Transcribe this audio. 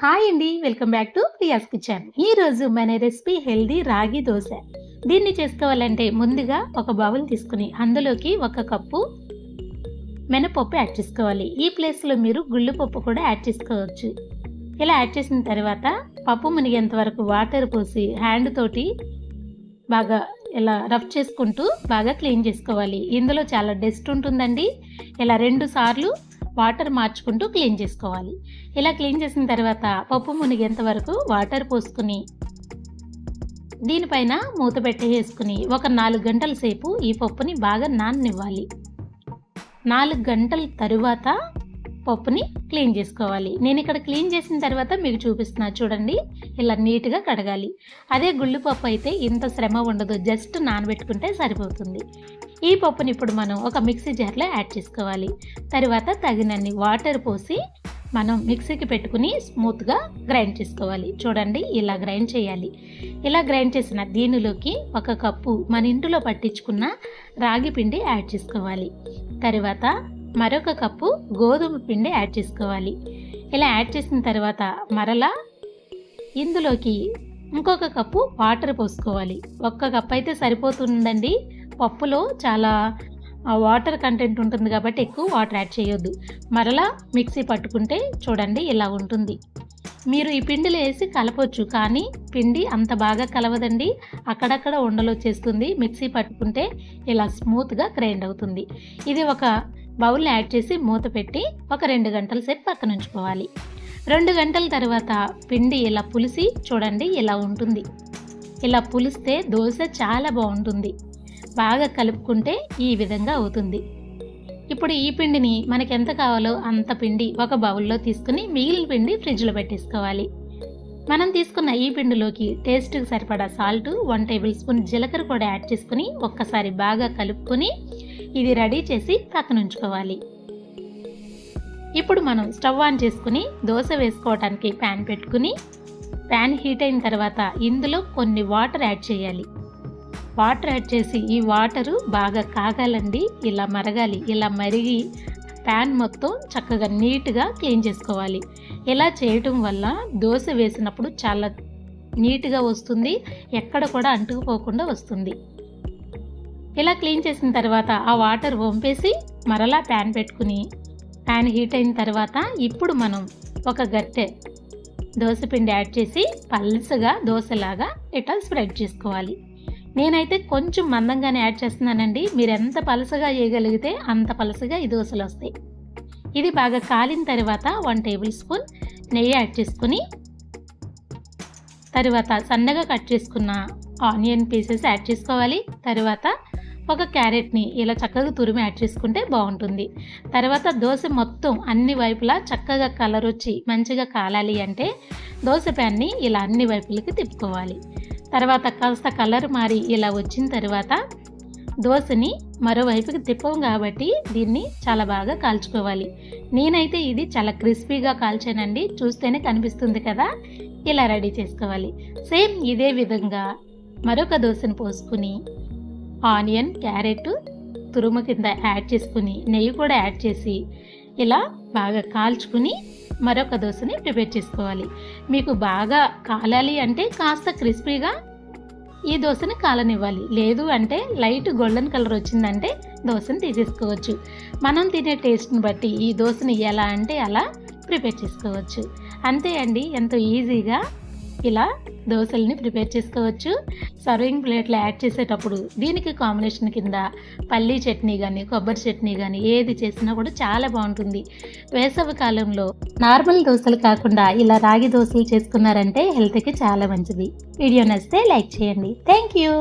Hi అండి. Welcome back to Priya's kitchen. ఈరోజు మన రెసిపీ హెల్దీ రాగి దోశ. దీన్ని చేసుకోవాలంటే ముందుగా ఒక బౌల్ తీసుకుని అందులోకి 1 కప్పు మినపప్పు యాడ్ చేసుకోవాలి. ఈ ప్లేస్లో మీరు గుళ్ళు పప్పు కూడా యాడ్ చేసుకోవచ్చు. ఇలా యాడ్ చేసిన తర్వాత పప్పు మునిగేంత వరకు వాటర్ పోసి హ్యాండ్ తోటి బాగా ఇలా రఫ్ చేసుకుంటూ బాగా క్లీన్ చేసుకోవాలి. ఇందులో చాలా డస్ట్ ఉంటుందండి. ఇలా 2 సార్లు వాటర్ మార్చుకుంటూ క్లీన్ చేసుకోవాలి. ఇలా క్లీన్ చేసిన తర్వాత పప్పు మునిగేంత వరకు వాటర్ పోసుకుని దీనిపైన మూత పెట్టేసుకుని ఒక 4 గంటల సేపు ఈ పప్పుని బాగా నాననివ్వాలి. 4 గంటల తరువాత పప్పుని క్లీన్ చేసుకోవాలి. నేను ఇక్కడ క్లీన్ చేసిన తర్వాత మీకు చూపిస్తున్నా చూడండి. ఇలా నీట్గా కడగాలి. అదే గుళ్ళు పప్పు అయితే ఇంత శ్రమ ఉండదు, జస్ట్ నానబెట్టుకుంటే సరిపోతుంది. ఈ పప్పుని ఇప్పుడు మనం ఒక మిక్సీ జార్లో యాడ్ చేసుకోవాలి. తర్వాత తగినన్ని వాటర్ పోసి మనం మిక్సీకి పెట్టుకుని స్మూత్గా గ్రైండ్ చేసుకోవాలి. చూడండి ఇలా గ్రైండ్ చేయాలి. ఇలా గ్రైండ్ చేసిన దీనిలోకి 1 కప్పు మన ఇంటిలో పట్టించుకున్న రాగి పిండి యాడ్ చేసుకోవాలి. తర్వాత మరొక కప్పు గోధుమ పిండి యాడ్ చేసుకోవాలి. ఇలా యాడ్ చేసిన తర్వాత మరలా ఇందులోకి ఇంకొక కప్పు వాటర్ పోసుకోవాలి. 1 కప్పు అయితే సరిపోతుందండి. పప్పులో చాలా వాటర్ కంటెంట్ ఉంటుంది కాబట్టి ఎక్కువ వాటర్ యాడ్ చేయొద్దు. మరలా మిక్సీ పట్టుకుంటే చూడండి ఇలా ఉంటుంది. మీరు ఈ పిండిలో వేసి కలపొచ్చు, కానీ పిండి అంత బాగా కలవదండి. అక్కడక్కడ ఉండలు వచ్చేస్తుంది. మిక్సీ పట్టుకుంటే ఇలా స్మూత్గా గ్రైండ్ అవుతుంది. ఇది ఒక బౌల్ యాడ్ చేసి మూత పెట్టి ఒక 2 గంటల సేపు పక్కన ఉంచుకోవాలి. 2 గంటల తర్వాత పిండి ఇలా పులిసి చూడండి ఇలా ఉంటుంది. ఇలా పులిస్తే దోశ చాలా బాగుంటుంది. బాగా కలుపుకుంటే ఈ విధంగా అవుతుంది. ఇప్పుడు ఈ పిండిని మనకి ఎంత కావాలో అంత పిండి ఒక బౌల్లో తీసుకుని మిగిలిన పిండి ఫ్రిడ్జ్లో పెట్టేసుకోవాలి. మనం తీసుకున్న ఈ పిండిలోకి టేస్ట్కి సరిపడా సాల్ట్, 1 టేబుల్ స్పూన్ జీలకర్ర కూడా యాడ్ చేసుకుని ఒక్కసారి బాగా కలుపుకొని ఇది రెడీ చేసి పక్కన ఉంచుకోవాలి. ఇప్పుడు మనం స్టవ్ ఆన్ చేసుకుని దోశ వేసుకోవడానికి ప్యాన్ పెట్టుకుని ప్యాన్ హీట్ అయిన తర్వాత ఇందులో కొన్ని వాటర్ యాడ్ చేయాలి. వాటర్ యాడ్ చేసి ఈ వాటరు బాగా కాగాలండి. ఇలా మరగాలి. ఇలా మరిగి ప్యాన్ మొత్తం చక్కగా నీట్గా క్లీన్ చేసుకోవాలి. ఇలా చేయటం వల్ల దోశ వేసినప్పుడు చాలా నీట్గా వస్తుంది. ఎక్కడ కూడా అంటుకుపోకుండా వస్తుంది. ఇలా క్లీన్ చేసిన తర్వాత ఆ వాటర్ వంపేసి మరలా ప్యాన్ పెట్టుకుని ప్యాన్ హీట్ అయిన తర్వాత ఇప్పుడు మనం ఒక గట్టె దోశపిండి యాడ్ చేసి పల్చగా దోశలాగా ఇట్లా స్ప్రెడ్ చేసుకోవాలి. నేనైతే కొంచెం మందంగానే యాడ్ చేస్తున్నానండి. మీరు ఎంత పలసగా చేయగలిగితే అంత పలసగా ఈ దోశలు వస్తాయి. ఇది బాగా కాలిన తర్వాత 1 టేబుల్ స్పూన్ నెయ్యి యాడ్ చేసుకుని తర్వాత సన్నగా కట్ చేసుకున్న ఆనియన్ పీసెస్ యాడ్ చేసుకోవాలి. తర్వాత ఒక క్యారెట్ని ఇలా చక్కగా తురిమి యాడ్ చేసుకుంటే బాగుంటుంది. తర్వాత దోశ మొత్తం అన్ని వైపులా చక్కగా కలర్ వచ్చి మంచిగా కాలాలి అంటే దోశ ప్యాన్ని ఇలా అన్ని వైపులకి తిప్పుకోవాలి. తర్వాత కాస్త కలర్ మారి ఇలా వచ్చిన తర్వాత దోశని మరోవైపుకి తిప్పం కాబట్టి దీన్ని చాలా బాగా కాల్చుకోవాలి. నేనైతే ఇది చాలా క్రిస్పీగా కాల్చానండి. చూస్తేనే కనిపిస్తుంది కదా. ఇలా రెడీ చేసుకోవాలి. సేమ్ ఇదే విధంగా మరొక దోశను పోసుకుని ఆనియన్, క్యారెట్ తురుము కింద యాడ్ చేసుకుని నెయ్యి కూడా యాడ్ చేసి ఇలా బాగా కాల్చుకుని మరొక దోశని ప్రిపేర్ చేసుకోవాలి. మీకు బాగా కాలాలి అంటే కాస్త క్రిస్పీగా ఈ దోశని కాలనివ్వాలి. లేదు అంటే లైట్ గోల్డెన్ కలర్ వచ్చిందంటే దోశని తీసేసుకోవచ్చు. మనం తినే టేస్ట్ని బట్టి ఈ దోశని ఎలా అంటే అలా ప్రిపేర్ చేసుకోవచ్చు. అంతే అండి, ఎంతో ఈజీగా ఇలా దోశల్ని ప్రిపేర్ చేసుకోవచ్చు. సర్వింగ్ ప్లేట్లో యాడ్ చేసేటప్పుడు దీనికి కాంబినేషన్ కింద పల్లీ చట్నీ కానీ కొబ్బరి చట్నీ కానీ ఏది చేసినా కూడా చాలా బాగుంటుంది. వేసవి కాలంలో నార్మల్ దోశలు కాకుండా ఇలా రాగి దోశలు చేసుకున్నారంటే హెల్త్కి చాలా మంచిది. వీడియో నచ్చితే లైక్ చేయండి. Thank you.